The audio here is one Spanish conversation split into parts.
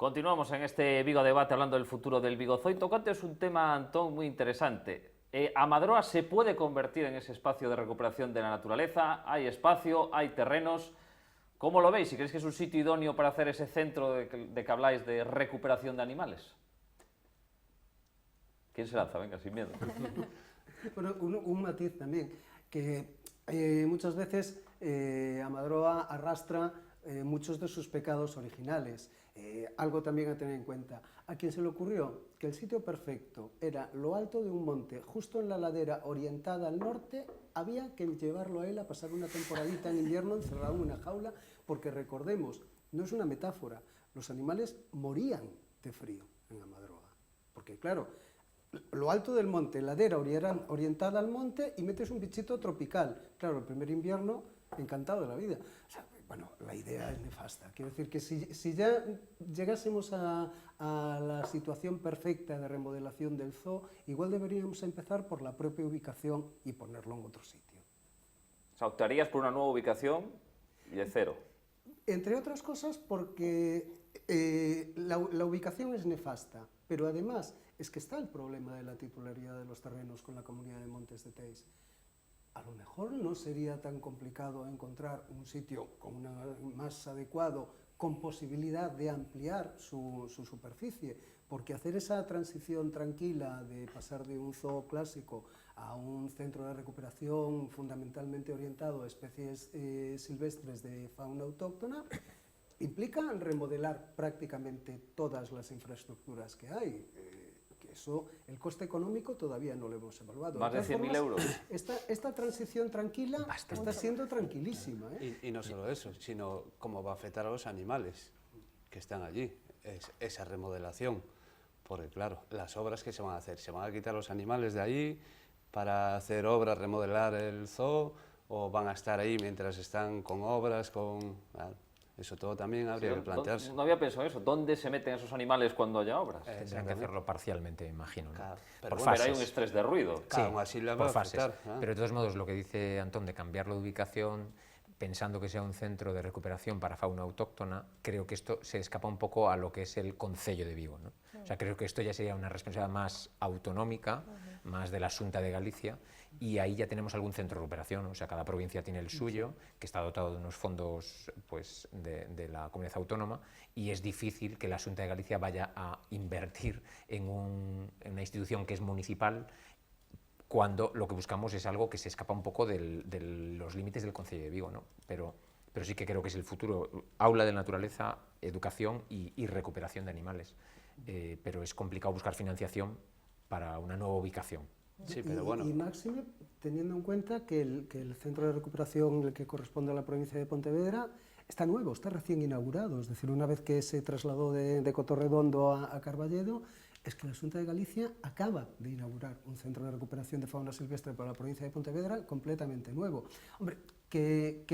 Continuamos en este Vigo Debate hablando del futuro del Vigo Zoo y tocante es un tema, Antón, muy interesante. Amadroa se puede convertir en ese espacio de recuperación de la naturaleza, hay espacio, hay terrenos. ¿Cómo lo veis? ¿Si creéis que es un sitio idóneo para hacer ese centro de que habláis de recuperación de animales? ¿Quién se lanza? Venga, sin miedo. Bueno, un matiz también, que muchas veces Amadroa arrastra muchos de sus pecados originales. Algo también a tener en cuenta. A quien se le ocurrió que el sitio perfecto era lo alto de un monte, justo en la ladera orientada al norte, había que llevarlo a él a pasar una temporadita en invierno encerrado en una jaula, porque recordemos, no es una metáfora, los animales morían de frío en Amadroa. Porque claro, lo alto del monte, ladera orientada al monte y metes un bichito tropical. Claro, el primer invierno, encantado de la vida. O sea, bueno, la idea es nefasta. Quiero decir que si ya llegásemos a la situación perfecta de remodelación del zoo, igual deberíamos empezar por la propia ubicación y ponerlo en otro sitio. O sea, optarías por una nueva ubicación y de cero. Entre otras cosas porque la ubicación es nefasta, pero además es que está el problema de la titularidad de los terrenos con la Comunidad de Montes de Teis. A lo mejor no sería tan complicado encontrar un sitio más adecuado, con posibilidad de ampliar su superficie, porque hacer esa transición tranquila de pasar de un zoo clásico a un centro de recuperación fundamentalmente orientado a especies silvestres de fauna autóctona implica remodelar prácticamente todas las infraestructuras que hay. Eso, el coste económico todavía no lo hemos evaluado. Más de 100.000 euros. Esta transición tranquila está siendo tranquilísima. Y no solo eso, sino cómo va a afectar a los animales que están allí, esa remodelación. Porque claro, las obras que se van a hacer, ¿se van a quitar los animales de allí para hacer obras, remodelar el zoo, o van a estar ahí mientras están con obras, Eso todo también habría que plantearse. No había pensado eso. ¿Dónde se meten esos animales cuando haya obras? Tendrán que hacerlo parcialmente, imagino, ¿no? Claro, Pero hay un estrés de ruido. Claro, así le va a afectar. Pero de todos modos, lo que dice Antón de cambiarlo de ubicación, pensando que sea un centro de recuperación para fauna autóctona, creo que esto se escapa un poco a lo que es el Concello de Vigo, ¿no? O sea, creo que esto ya sería una responsabilidad más autonómica, más de la Xunta de Galicia, y ahí ya tenemos algún centro de recuperación, o sea, cada provincia tiene el suyo, que está dotado de unos fondos pues, de la comunidad autónoma, y es difícil que la Xunta de Galicia vaya a invertir en una institución que es municipal, cuando lo que buscamos es algo que se escapa un poco de los límites del Concello de Vigo, ¿no? Pero sí que creo que es el futuro, aula de naturaleza, educación y recuperación de animales. Pero es complicado buscar financiación para una nueva ubicación. Sí, pero bueno. Y máxime, teniendo en cuenta que el centro de recuperación el que corresponde a la provincia de Pontevedra está nuevo, está recién inaugurado, es decir, una vez que se trasladó de Cotorredondo a Carballedo, es que la Xunta de Galicia acaba de inaugurar un centro de recuperación de fauna silvestre para la provincia de Pontevedra completamente nuevo. Hombre, que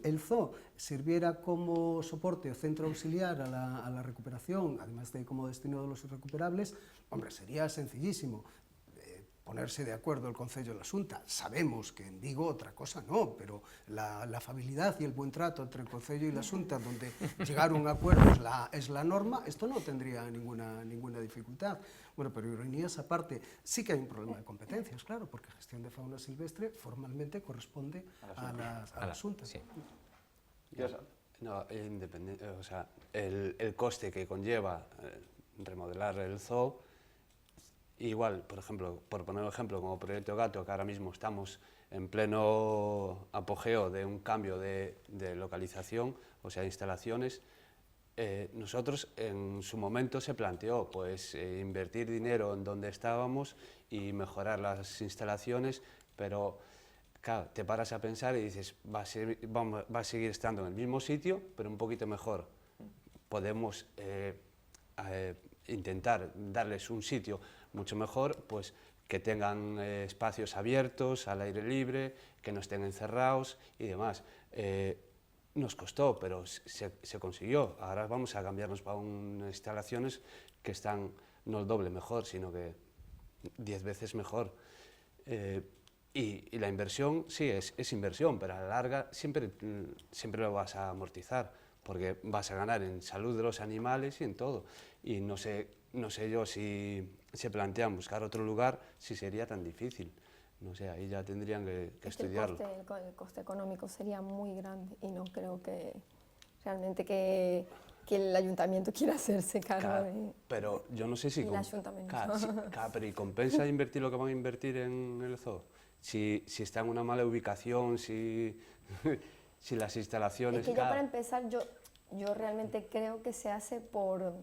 el zoo sirviera como soporte o centro auxiliar a la recuperación, además de como destino de los irrecuperables, hombre, sería sencillísimo. Ponerse de acuerdo el Concello y la Xunta. Sabemos que en Vigo otra cosa no, pero la afabilidad y el buen trato entre el Concello y la Xunta, donde llegar a un acuerdo es la norma, esto no tendría ninguna dificultad. Bueno, pero ironías aparte, sí que hay un problema de competencias, claro, porque gestión de fauna silvestre formalmente corresponde a la Xunta. Sí. No, o sea, el coste que conlleva remodelar el zoo. Igual, por ejemplo, por poner un ejemplo, como Proyecto Gato, que ahora mismo estamos en pleno apogeo de un cambio de localización, o sea, instalaciones, nosotros en su momento se planteó pues, invertir dinero en donde estábamos y mejorar las instalaciones, pero claro, te paras a pensar y dices, va a seguir estando en el mismo sitio, pero un poquito mejor. Podemos intentar darles un sitio mucho mejor, pues que tengan espacios abiertos, al aire libre, que no estén encerrados y demás. Nos costó, pero se consiguió. Ahora vamos a cambiarnos para unas instalaciones que están no el doble mejor, sino que 10 veces mejor. Y la inversión, sí, es inversión, pero a la larga siempre lo vas a amortizar, porque vas a ganar en salud de los animales y en todo. Y no sé yo si se plantean buscar otro lugar, si sería tan difícil. No sé, ahí ya tendrían que estudiarlo. El coste económico sería muy grande y no creo que realmente que el ayuntamiento quiera hacerse cargo de... Pero yo no sé si... el ayuntamiento. Pero ¿y compensa invertir lo que van a invertir en el zoo? Si está en una mala ubicación, si las instalaciones... Es que ya para empezar, yo realmente creo que se hace por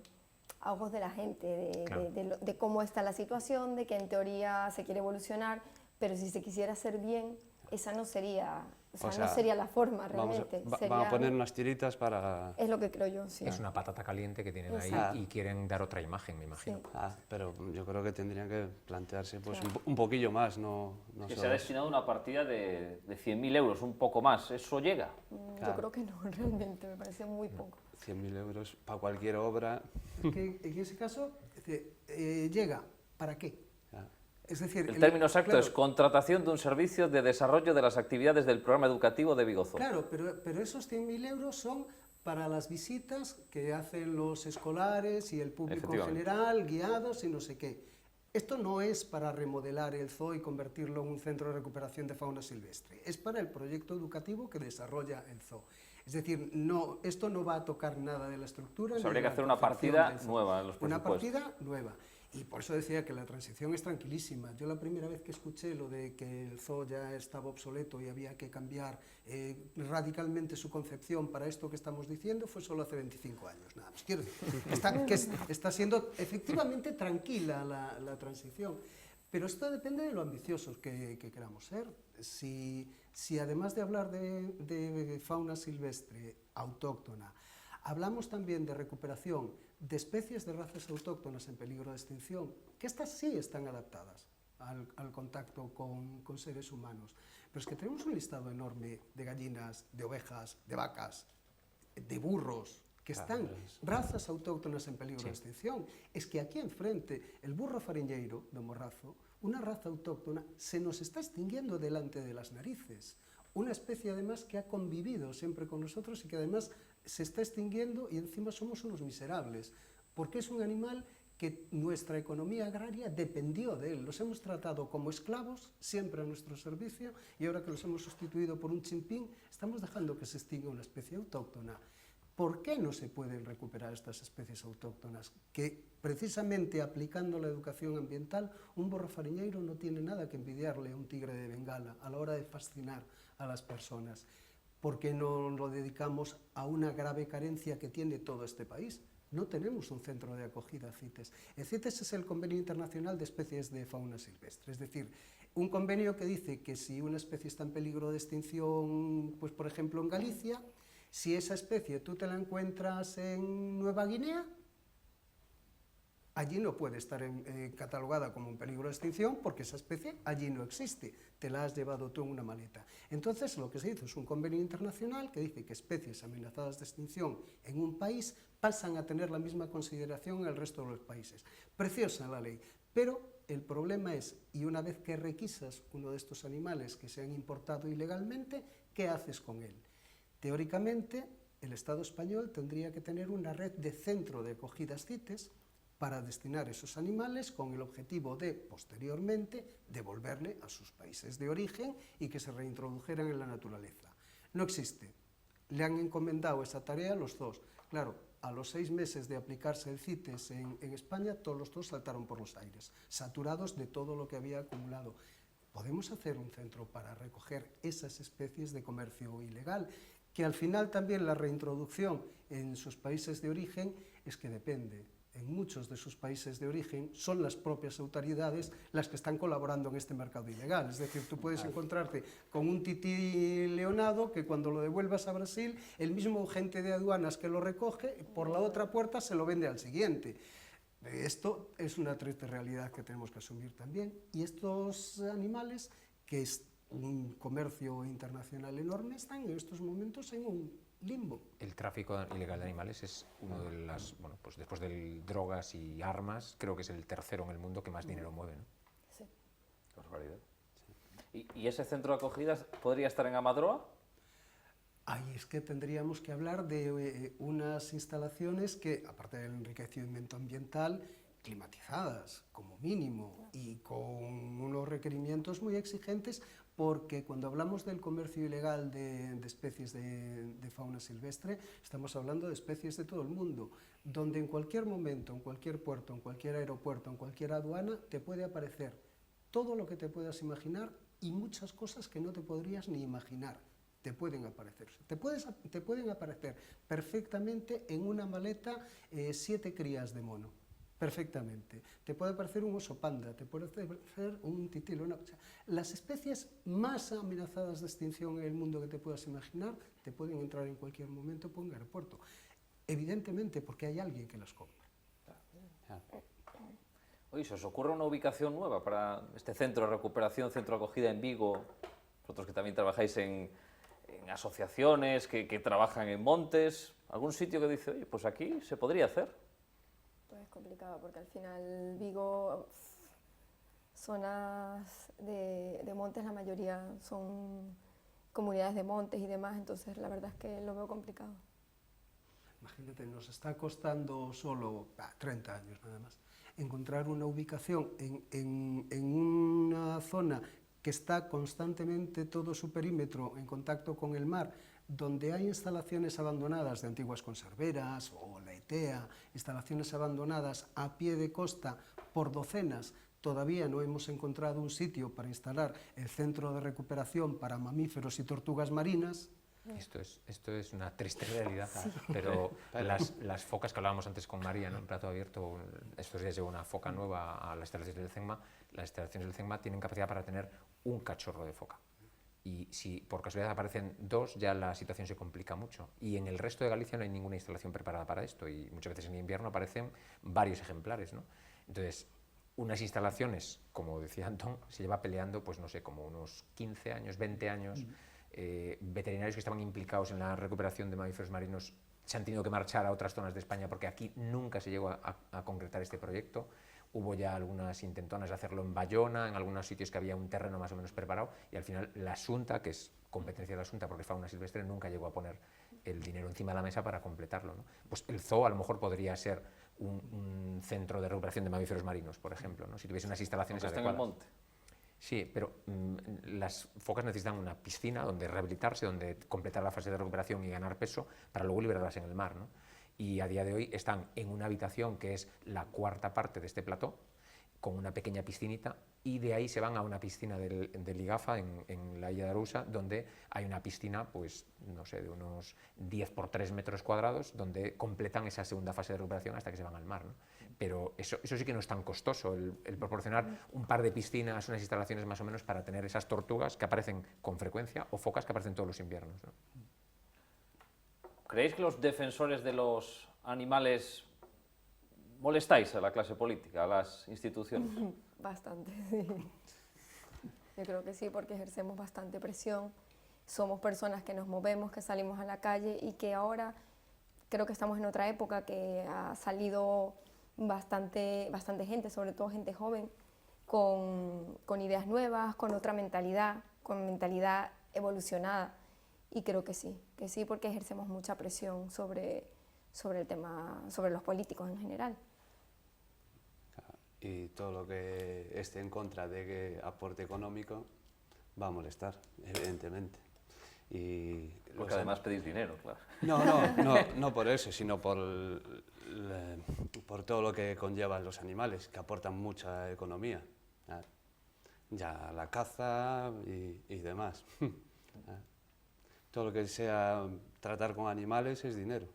a ojos de la gente, Claro. de cómo está la situación, de que en teoría se quiere evolucionar, pero si se quisiera hacer bien, esa no sería, no sería la forma realmente. Van a poner unas tiritas para... Es lo que creo yo, sí. Es una patata caliente que tienen Exacto. ahí y quieren dar otra imagen, me imagino. Sí. pero yo creo que tendrían que plantearse pues, Claro. un poquillo más, no Que solo se ha destinado una partida de 100.000 euros, un poco más. ¿Eso llega? Yo creo que no, realmente, me parece muy poco. 100.000 euros para cualquier obra. Es que en ese caso llega, ¿para qué? Ya. Es decir, El término exacto claro, es contratación de un servicio de desarrollo de las actividades del programa educativo de Vigo Zoo. Claro, pero esos 100.000 euros son para las visitas que hacen los escolares y el público en Efectivamente. general, guiados y no sé qué. Esto no es para remodelar el zoo y convertirlo en un centro de recuperación de fauna silvestre, es para el proyecto educativo que desarrolla el zoo. Es decir, no, esto no va a tocar nada de la estructura. Pues ni habría de que la hacer una concepción partida del zoo. nueva en los Una presupuestos. partida nueva. Y por eso decía que la transición es tranquilísima. Yo la primera vez que escuché lo de que el zoo ya estaba obsoleto y había que cambiar radicalmente su concepción para esto que estamos diciendo fue solo hace 25 años, nada más. Quiero decir, está siendo efectivamente tranquila la transición. Pero esto depende de lo ambiciosos que queramos ser. Si además de hablar de fauna silvestre autóctona, hablamos también de recuperación de especies de razas autóctonas en peligro de extinción, que estas sí están adaptadas al contacto con seres humanos. Pero es que tenemos un listado enorme de gallinas, de ovejas, de vacas, de burros, que están razas autóctonas en peligro de extinción. Es que aquí enfrente, el burro fariñeiro de Morrazo, una raza autóctona, se nos está extinguiendo delante de las narices. Una especie además que ha convivido siempre con nosotros y que además se está extinguiendo y encima somos unos miserables, porque es un animal que nuestra economía agraria dependió de él. Los hemos tratado como esclavos, siempre a nuestro servicio, y ahora que los hemos sustituido por un chimpín, estamos dejando que se extinga una especie autóctona. ¿Por qué no se pueden recuperar estas especies autóctonas? Que precisamente aplicando la educación ambiental, un burro fariñeiro no tiene nada que envidiarle a un tigre de Bengala a la hora de fascinar a las personas. ¿Por qué no lo dedicamos a una grave carencia que tiene todo este país? No tenemos un centro de acogida a CITES. El CITES es el Convenio Internacional de Especies de Fauna Silvestre, es decir, un convenio que dice que si una especie está en peligro de extinción, pues por ejemplo en Galicia, si esa especie tú te la encuentras en Nueva Guinea, allí no puede estar catalogada como un peligro de extinción porque esa especie allí no existe, te la has llevado tú en una maleta. Entonces lo que se hizo es un convenio internacional que dice que especies amenazadas de extinción en un país pasan a tener la misma consideración en el resto de los países. Preciosa la ley, pero el problema es, y una vez que requisas uno de estos animales que se han importado ilegalmente, ¿qué haces con él? Teóricamente, el Estado español tendría que tener una red de centro de acogidas CITES para destinar esos animales con el objetivo de, posteriormente, devolverle a sus países de origen y que se reintrodujeran en la naturaleza. No existe. Le han encomendado esa tarea a los zoos. Claro, a los 6 meses de aplicarse el CITES en España, todos los zoos saltaron por los aires, saturados de todo lo que había acumulado. Podemos hacer un centro para recoger esas especies de comercio ilegal, que al final también la reintroducción en sus países de origen es que depende. En muchos de sus países de origen son las propias autoridades las que están colaborando en este mercado ilegal. Es decir, tú puedes encontrarte con un tití leonado que cuando lo devuelvas a Brasil, el mismo agente de aduanas que lo recoge, por la otra puerta se lo vende al siguiente. Esto es una triste realidad que tenemos que asumir también. Y estos animales, que es un comercio internacional enorme, están en estos momentos en un limbo. El tráfico ilegal de animales es uno de las, bueno, pues después de drogas y armas, creo que es el tercero en el mundo que más dinero mueve, ¿no? Sí. Barbaridad. ¿Y ese centro de acogidas podría estar en Amadroa? Ahí es que tendríamos que hablar de unas instalaciones que, aparte del enriquecimiento ambiental, climatizadas como mínimo y con unos requerimientos muy exigentes, porque cuando hablamos del comercio ilegal de especies de fauna silvestre, estamos hablando de especies de todo el mundo, donde en cualquier momento, en cualquier puerto, en cualquier aeropuerto, en cualquier aduana, te puede aparecer todo lo que te puedas imaginar y muchas cosas que no te podrías ni imaginar. Te pueden aparecer. Te pueden aparecer perfectamente en una maleta 7 crías de mono. Perfectamente. Te puede aparecer un oso panda, te puede aparecer un titilo. O sea, las especies más amenazadas de extinción en el mundo que te puedas imaginar te pueden entrar en cualquier momento por un aeropuerto. Evidentemente, porque hay alguien que las compra. Oye, ¿se os ocurre una ubicación nueva para este centro de recuperación, centro de acogida en Vigo? Vosotros que también trabajáis en asociaciones, que trabajan en montes, algún sitio que dice, oye, pues aquí se podría hacer. Pues es complicado porque al final Vigo, zonas de montes, la mayoría son comunidades de montes y demás, entonces la verdad es que lo veo complicado. Imagínate, nos está costando solo 30 años nada más encontrar una ubicación en una zona que está constantemente todo su perímetro en contacto con el mar, donde hay instalaciones abandonadas de antiguas conserveras o la ETEA, instalaciones abandonadas a pie de costa por docenas. Todavía no hemos encontrado un sitio para instalar el centro de recuperación para mamíferos y tortugas marinas. Esto es una triste realidad, sí. Pero las focas que hablábamos antes con María, ¿no? En Plato Abierto, estos días llegó una foca nueva a las instalaciones del CENMA. Las instalaciones del CENMA tienen capacidad para tener un cachorro de foca. Y si por casualidad aparecen 2, ya la situación se complica mucho. Y en el resto de Galicia no hay ninguna instalación preparada para esto, y muchas veces en invierno aparecen varios ejemplares, ¿no? Entonces, unas instalaciones, como decía Antón, se lleva peleando, pues no sé, como unos 15 años, 20 años. Veterinarios que estaban implicados en la recuperación de mamíferos marinos se han tenido que marchar a otras zonas de España porque aquí nunca se llegó a concretar este proyecto. Hubo ya algunas intentonas de hacerlo en Bayona, en algunos sitios que había un terreno más o menos preparado, y al final la Xunta, que es competencia de la Xunta porque es fauna silvestre, nunca llegó a poner el dinero encima de la mesa para completarlo, ¿no? Pues el zoo a lo mejor podría ser un centro de recuperación de mamíferos marinos, por ejemplo, ¿no? Si tuviese unas instalaciones adecuadas. Está en el monte. Sí, pero las focas necesitan una piscina donde rehabilitarse, donde completar la fase de recuperación y ganar peso para luego liberarlas en el mar, ¿no? Y a día de hoy están en una habitación que es la 4ª parte de este plató, con una pequeña piscinita, y de ahí se van a una piscina del IGAFA en la Illa de Arousa, donde hay una piscina, pues, no sé, de unos 10 por 3 metros cuadrados, donde completan esa segunda fase de recuperación hasta que se van al mar, ¿no? Pero eso sí que no es tan costoso, el proporcionar un par de piscinas, unas instalaciones más o menos para tener esas tortugas que aparecen con frecuencia o focas que aparecen todos los inviernos, ¿no? ¿Creéis que los defensores de los animales molestáis a la clase política, a las instituciones? Bastante, sí. Yo creo que sí, porque ejercemos bastante presión. Somos personas que nos movemos, que salimos a la calle y que ahora creo que estamos en otra época que ha salido bastante gente, sobre todo gente joven, con ideas nuevas, con otra mentalidad, con mentalidad evolucionada. Y creo que sí, porque ejercemos mucha presión sobre el tema, sobre los políticos en general. Y todo lo que esté en contra de que aporte económico va a molestar, evidentemente. Y porque además pedís dinero, claro. No por eso, sino por todo lo que conllevan los animales, que aportan mucha economía. Ya la caza y demás. Todo lo que sea tratar con animales es dinero.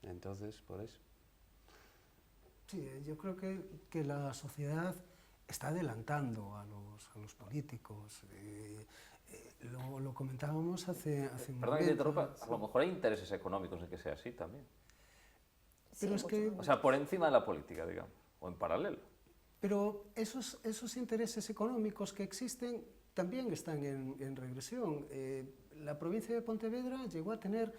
Entonces, por eso. Sí, yo creo que la sociedad está adelantando a los políticos. Lo comentábamos hace un Perdón que te interrumpa, sí. a lo mejor hay intereses económicos en que sea así también. Pero Sí, es que, o sea, por encima de la política, digamos, o en paralelo. pero esos intereses económicos que existen también están en regresión. La provincia de Pontevedra llegó a tener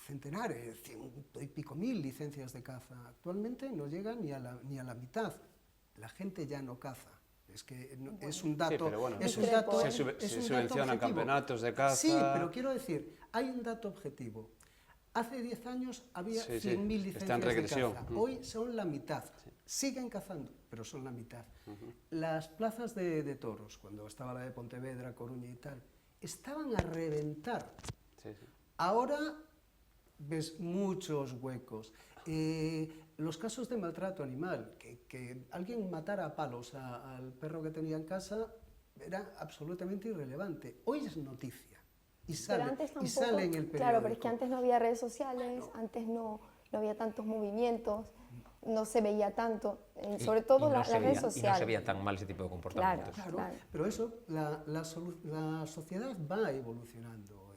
centenares, 100 y pico mil licencias de caza. Actualmente no llega ni a la mitad. La gente ya no caza. Es que es un dato, Sí, pero bueno, es un dato, se es un dato subvencionan objetivo. campeonatos de caza. Sí, pero quiero decir, hay un dato objetivo. Hace 10 años había Sí, 100.000 sí, está en licencias de regresión. caza. Hoy son la mitad. Siguen cazando, pero son la mitad. Las plazas de toros, cuando estaba la de Pontevedra, Coruña y tal, estaban a reventar. Sí, sí. Ahora ves muchos huecos. Los casos de maltrato animal, que alguien matara a palos al perro que tenía en casa, era absolutamente irrelevante. Hoy es noticia y Pero sale, antes y tampoco, sale en el periódico. claro, pero es que antes no había redes sociales, antes no había tantos movimientos, no se veía tanto, sobre todo no las se redes veía- sociales. Y no se veía tan mal ese tipo de comportamientos. Claro, Claro. pero eso, la sociedad va evolucionando.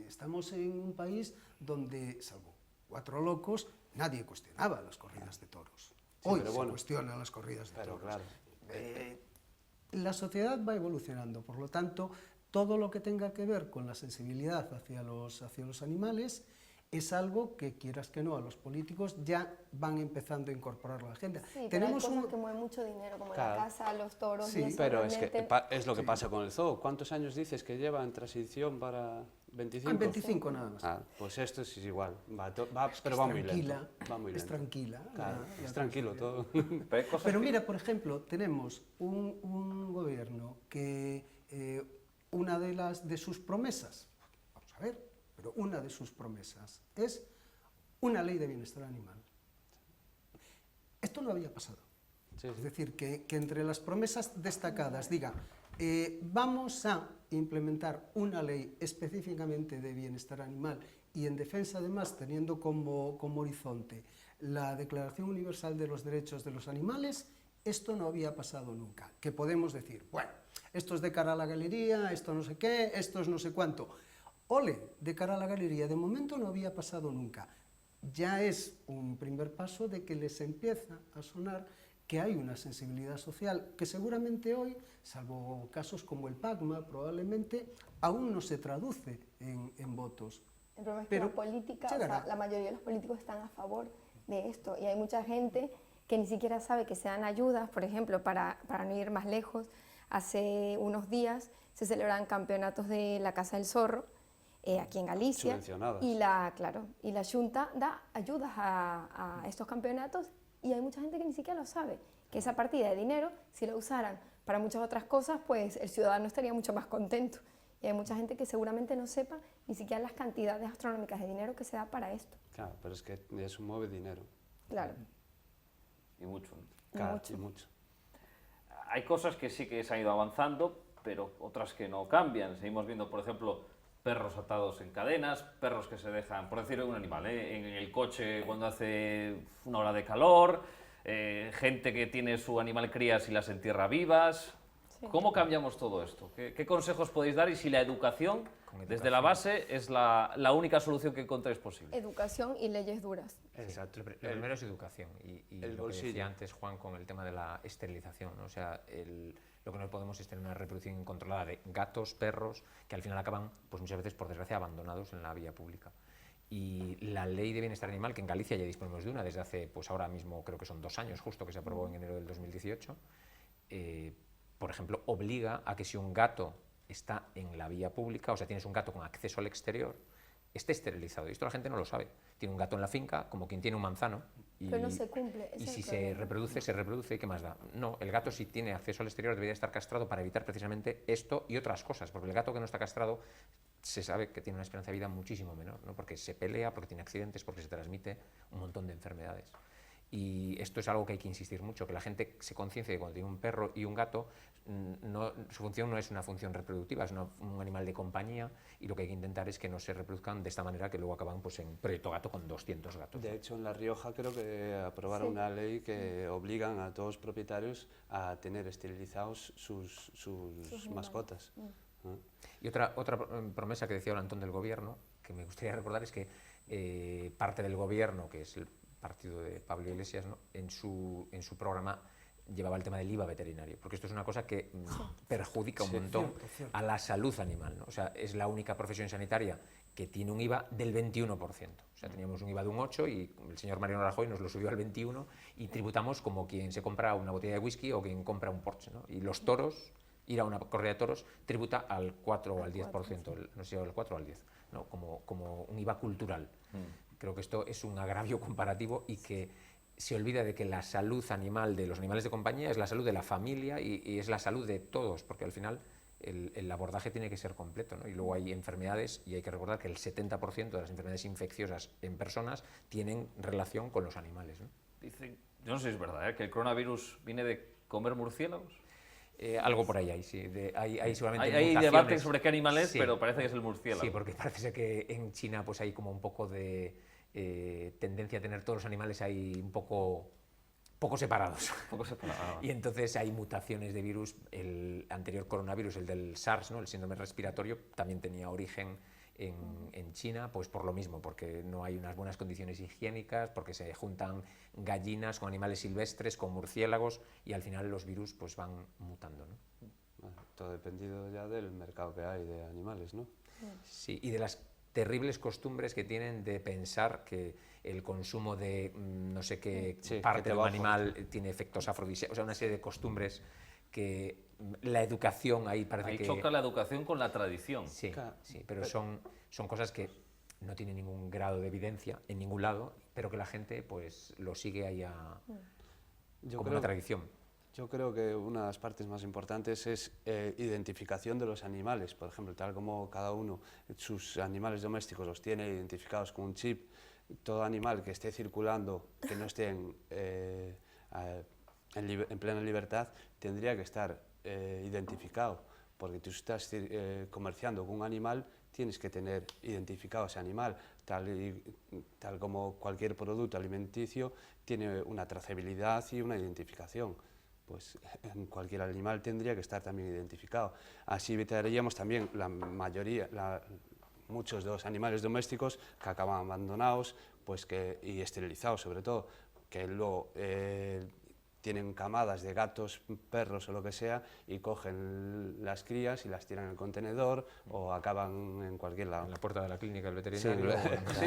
Estamos en un país donde, salvo 4 locos, nadie cuestionaba las corridas de toros. Hoy pero se bueno, cuestionan las corridas de pero toros. claro. La sociedad va evolucionando, por lo tanto, todo lo que tenga que ver con la sensibilidad hacia los animales es algo que, quieras que no, a los políticos ya van empezando a incorporar a la agenda. Sí, pero hay cosas que mueven mucho dinero, como Claro. la casa, los toros, Sí, y eso Pero es que realmente- es lo que pasa con el zoo. ¿Cuántos años dices que lleva en transición para 25? En 25 nada más. Ah, pues esto es igual, pero va muy tranquila, lento. Va muy es lento. tranquila. Claro, la es tranquilo todo. Pero hay cosas Pero que- mira, por ejemplo, tenemos un gobierno que una de sus promesas, vamos a ver, pero una de sus promesas es una ley de bienestar animal. Esto no había pasado. Sí, Es sí. decir, que entre las promesas destacadas diga, vamos a implementar una ley específicamente de bienestar animal y en defensa, además, teniendo como horizonte la Declaración Universal de los Derechos de los Animales, esto no había pasado nunca. Que podemos decir, bueno, esto es de cara a la galería, esto no sé qué, esto es no sé cuánto. Ole, de cara a la galería, de momento no había pasado nunca. Ya es un primer paso de que les empieza a sonar que hay una sensibilidad social que seguramente hoy, salvo casos como el PACMA, probablemente aún no se traduce en votos. El problema es que Pero la política, o llegará. sea, la mayoría de los políticos están a favor de esto y hay mucha gente que ni siquiera sabe que se dan ayudas, por ejemplo, para no ir más lejos, hace unos días se celebran campeonatos de la Casa del Zorro aquí en Galicia Subvencionadas. y la Xunta da ayudas a estos campeonatos y hay mucha gente que ni siquiera lo sabe, que esa partida de dinero, si la usaran para muchas otras cosas, pues el ciudadano estaría mucho más contento. Y hay mucha gente que seguramente no sepa ni siquiera las cantidades astronómicas de dinero que se da para esto. Claro, pero es que eso mueve dinero. Claro. Y mucho, ¿no? Claro, mucho. y mucho. Hay cosas que sí que se han ido avanzando, pero otras que no cambian. Seguimos viendo, por ejemplo, perros atados en cadenas, perros que se dejan, por decir un animal, en el coche cuando hace una hora de calor, gente que tiene su animal crías y las entierra vivas. Sí. ¿Cómo cambiamos todo esto? ¿Qué consejos podéis dar y si la educación, Con desde la base, es la única solución que encontráis posible? Educación y leyes duras. Exacto. Lo primero es educación y el lo que bolsillo. decía antes Juan con el tema de la esterilización, ¿no? O sea, lo que no podemos es tener una reproducción incontrolada de gatos, perros, que al final acaban, pues muchas veces, por desgracia, abandonados en la vía pública. Y la ley de bienestar animal, que en Galicia ya disponemos de una desde hace, pues ahora mismo creo que son 2 años justo, que se aprobó en enero del 2018, por ejemplo, obliga a que si un gato está en la vía pública, o sea, tienes un gato con acceso al exterior, esté esterilizado. Y esto la gente no lo sabe. Tiene un gato en la finca, como quien tiene un manzano. Y, Pero no se cumple, ese Y es si el se problema. reproduce, se reproduce, ¿y qué más da? No, el gato si tiene acceso al exterior debería estar castrado para evitar precisamente esto y otras cosas, porque el gato que no está castrado se sabe que tiene una esperanza de vida muchísimo menor, ¿no? Porque se pelea, porque tiene accidentes, porque se transmite un montón de enfermedades. Y esto es algo que hay que insistir mucho, que la gente se conciencie de que cuando tiene un perro y un gato, su función no es una función reproductiva, es un animal de compañía, y lo que hay que intentar es que no se reproduzcan de esta manera que luego acaban pues, en Proyecto Gato con 200 gatos. De hecho, en La Rioja creo que aprobaron Sí. una ley que obligan a todos los propietarios a tener esterilizados sus animales. mascotas. ¿Ah? Y otra promesa que decía ahora Antón del Gobierno, que me gustaría recordar, es que parte del Gobierno, que es el partido de Pablo Iglesias, ¿no? en su programa llevaba el tema del IVA veterinario, porque esto es una cosa que perjudica un montón cierto. a la salud animal, ¿no? O sea, es la única profesión sanitaria que tiene un IVA del 21%. O sea, teníamos un IVA de un 8 y el señor Mariano Rajoy nos lo subió al 21 y tributamos como quien se compra una botella de whisky o quien compra un Porsche, ¿no? Y los toros, ir a una corrida de toros, tributa al 4 o al 10%, no sé, al 4 o al 10, ¿no? Como un IVA cultural. Creo que esto es un agravio comparativo y que se olvida de que la salud animal de los animales de compañía es la salud de la familia y es la salud de todos, porque al final el abordaje tiene que ser completo, ¿no? Y luego hay enfermedades, y hay que recordar que el 70% de las enfermedades infecciosas en personas tienen relación con los animales, ¿no? Dicen, yo no sé si es verdad, que el coronavirus viene de comer murciélagos. Algo por ahí hay, sí. Hay seguramente Hay mutaciones. debate sobre qué animal es, Sí, pero parece que es el murciélago. Sí, porque parece ser que en China pues hay como un poco de tendencia a tener todos los animales ahí un poco separados. Poco separado. Y entonces hay mutaciones de virus. El anterior coronavirus, el del SARS, ¿no? El síndrome respiratorio, también tenía origen en China, pues por lo mismo, porque no hay unas buenas condiciones higiénicas, porque se juntan gallinas con animales silvestres, con murciélagos, y al final los virus pues van mutando, ¿no? Bueno, todo dependido ya del mercado que hay de animales, ¿no? Sí, y de las terribles costumbres que tienen de pensar que el consumo de no sé qué Sí, parte que de te un bajo. animal tiene efectos afrodisíacos, o sea, una serie de costumbres que la educación ahí parece Ahí que... choca la educación con la tradición. Sí, Claro. sí, pero son cosas que no tienen ningún grado de evidencia en ningún lado, pero que la gente pues lo sigue ahí como una tradición. Yo creo que una de las partes más importantes es identificación de los animales, por ejemplo, tal como cada uno sus animales domésticos los tiene identificados con un chip, todo animal que esté circulando, que no esté en plena libertad, tendría que estar identificado, porque tú estás comerciando con un animal, tienes que tener identificado ese animal, tal como cualquier producto alimenticio tiene una trazabilidad y una identificación. Pues en cualquier animal tendría que estar también identificado. Así evitaríamos también la mayoría, muchos de los animales domésticos que acaban abandonados y esterilizados sobre todo, que luego tienen camadas de gatos, perros o lo que sea y cogen las crías y las tiran en el contenedor o acaban en cualquier lado. En la puerta de la clínica del veterinario. Sí, ¿Sí?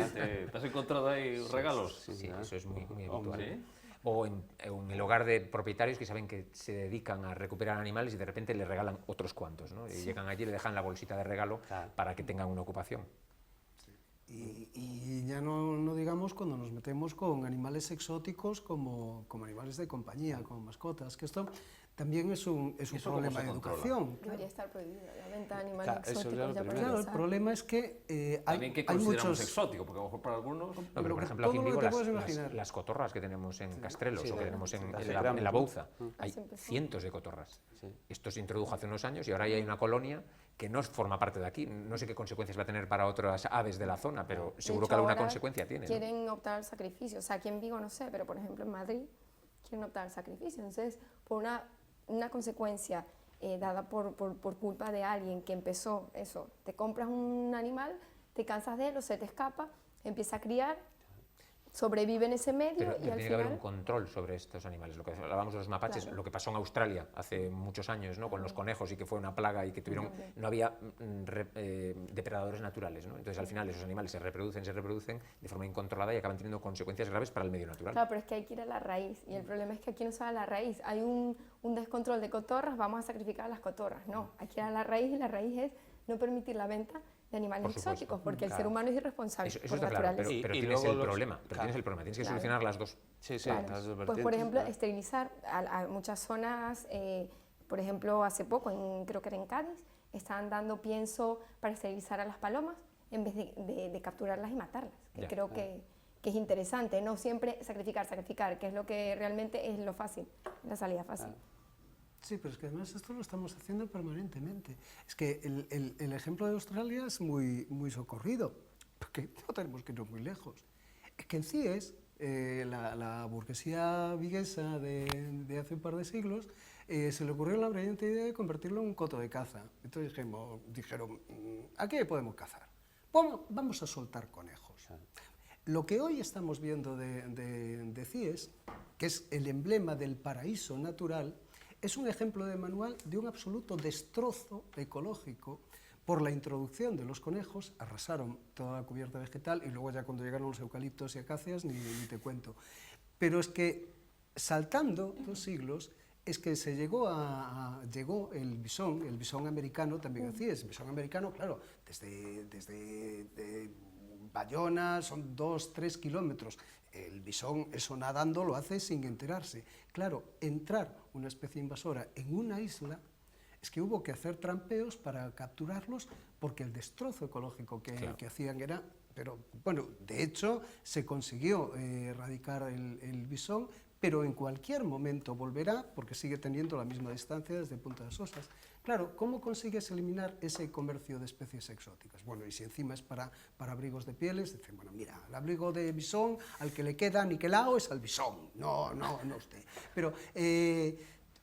¿Te has encontrado ahí regalos? Sí, ¿verdad? eso es muy habitual. ¿Sí? O en el hogar de propietarios que saben que se dedican a recuperar animales y de repente le regalan otros cuantos, ¿no? Y llegan allí y le dejan la bolsita de regalo Claro. para que tengan una ocupación. Y ya no digamos cuando nos metemos con animales exóticos como animales de compañía, como mascotas, que esto también es un eso problema cómo se de controla? educación. Debería estar prohibida la venta de animales Claro, eso es exóticos lo ya para primero. Claro, el empezar. problema es que También que hay consideramos muchos... exótico, porque a lo mejor para algunos... No, pero por que- ejemplo aquí todo en lo que Vigo te puedes imaginar. las cotorras que tenemos en Castrelos Sí, o que tenemos las en alegramos, la ¿no? Bouza, hay Así empezó. cientos de cotorras. Sí. Esto se introdujo hace unos años y ahora ya hay una colonia que no forma parte de aquí. No sé qué consecuencias va a tener para otras aves de la zona, pero De seguro hecho, que alguna ahora consecuencia tiene, ¿no? Quieren optar al sacrificio. O sea, aquí en Vigo no sé, pero por ejemplo en Madrid quieren optar al sacrificio. Entonces, por una consecuencia dada por culpa de alguien que empezó eso, te compras un animal, te cansas de él o se te escapa, empieza a criar, sobrevive en ese medio Pero y al tiene que haber un final... control sobre estos animales. Lo que hablábamos de los mapaches, Claro. lo que pasó en Australia hace muchos años, ¿no? Con los conejos y que fue una plaga y que no había depredadores naturales, ¿no? Entonces al final esos animales se reproducen de forma incontrolada y acaban teniendo consecuencias graves para el medio natural. Claro, pero es que hay que ir a la raíz y el problema es que aquí no se va a la raíz. Hay un descontrol de cotorras, vamos a sacrificar a las cotorras. No, hay que ir a la raíz y la raíz es no permitir la venta de animales Por supuesto. exóticos, porque el Claro. ser humano es irresponsable Eso por está claro, naturaleza. pero Y tienes luego el los- problema, claro. tienes que Claro. solucionar las dos. Sí, sí, Claro. las dos Pues por vertientes, ejemplo, claro. esterilizar a muchas zonas, por ejemplo, hace poco, creo que era en Cádiz, estaban dando pienso para esterilizar a las palomas en vez de capturarlas y matarlas, que Ya. creo que es interesante, no siempre sacrificar, que es lo que realmente es lo fácil, la salida fácil. Sí, pero es que además esto lo estamos haciendo permanentemente. Es que el ejemplo de Australia es muy socorrido, porque no tenemos que irnos muy lejos. Es que en CIES, la burguesía viguesa de hace un par de siglos, se le ocurrió la brillante idea de convertirlo en un coto de caza. Entonces dijeron, ¿aquí podemos cazar? Vamos a soltar conejos. Lo que hoy estamos viendo de CIES, que es el emblema del paraíso natural, es un ejemplo de manual de un absoluto destrozo ecológico, por la introducción de los conejos, arrasaron toda la cubierta vegetal y luego ya cuando llegaron los eucaliptos y acacias ni te cuento. Pero es que saltando 2 siglos, es que se llegó el bisón americano también hacía, el bisón americano, claro, desde Bayona son 2-3 kilómetros, el bisón eso nadando lo hace sin enterarse. Claro, entrar una especie invasora en una isla, es que hubo que hacer trampeos para capturarlos porque el destrozo ecológico que hacían era... Pero bueno, de hecho se consiguió erradicar el bisón, pero en cualquier momento volverá porque sigue teniendo la misma distancia desde Punta de Sosas. Claro, ¿cómo consigues eliminar ese comercio de especies exóticas? Bueno, y si encima es para abrigos de pieles, dicen, bueno, mira, el abrigo de bisón al que le queda niquelado es al bisón, no usted. Pero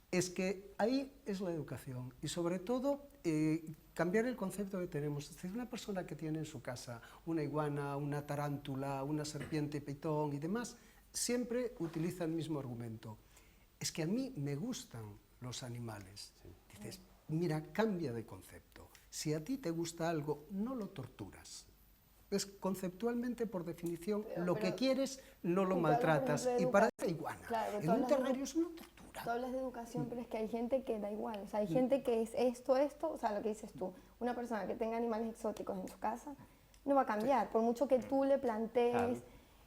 es que ahí es la educación y sobre todo cambiar el concepto que tenemos. Es decir, una persona que tiene en su casa una iguana, una tarántula, una serpiente pitón y demás, siempre utiliza el mismo argumento. Es que a mí me gustan los animales. Dices, mira, cambia de concepto. Si a ti te gusta algo, no lo torturas. Es conceptualmente, por definición, lo que quieres, no lo maltratas. Y para la iguana, claro, en un terrario es una tortura. Tú hablas de educación, pero es que hay gente que da igual. O sea, hay gente que es esto, o sea, lo que dices tú. Una persona que tenga animales exóticos en su casa no va a cambiar, por mucho que tú le plantees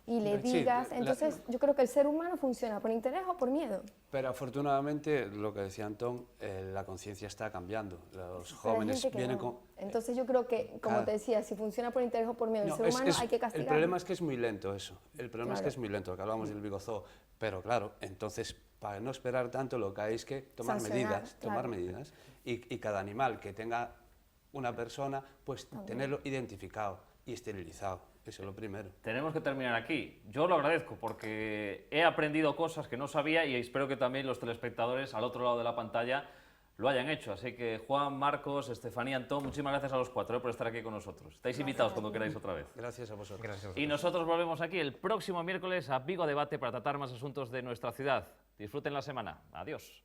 y le digas. Entonces, yo creo que el ser humano funciona por interés o por miedo. Pero afortunadamente, lo que decía Antón, la conciencia está cambiando. Los jóvenes vienen con... Entonces yo creo que, como te decía, si funciona por interés o por miedo, el ser humano hay que castigarlo. El problema es que es muy lento eso. El problema es que es muy lento, que hablamos del bigozoo. Pero claro, entonces, para no esperar tanto, lo que hay es que tomar medidas. Y cada animal que tenga una persona, pues tenerlo identificado y esterilizado. Eso es lo primero. Tenemos que terminar aquí. Yo lo agradezco porque he aprendido cosas que no sabía y espero que también los telespectadores al otro lado de la pantalla lo hayan hecho. Así que Juan, Marcos, Estefanía, Antón, muchísimas gracias a los 4 por estar aquí con nosotros. Estáis invitados cuando queráis otra vez. Gracias a vosotros. Gracias a vosotros. Y nosotros volvemos aquí el próximo miércoles a Vigo Debate para tratar más asuntos de nuestra ciudad. Disfruten la semana. Adiós.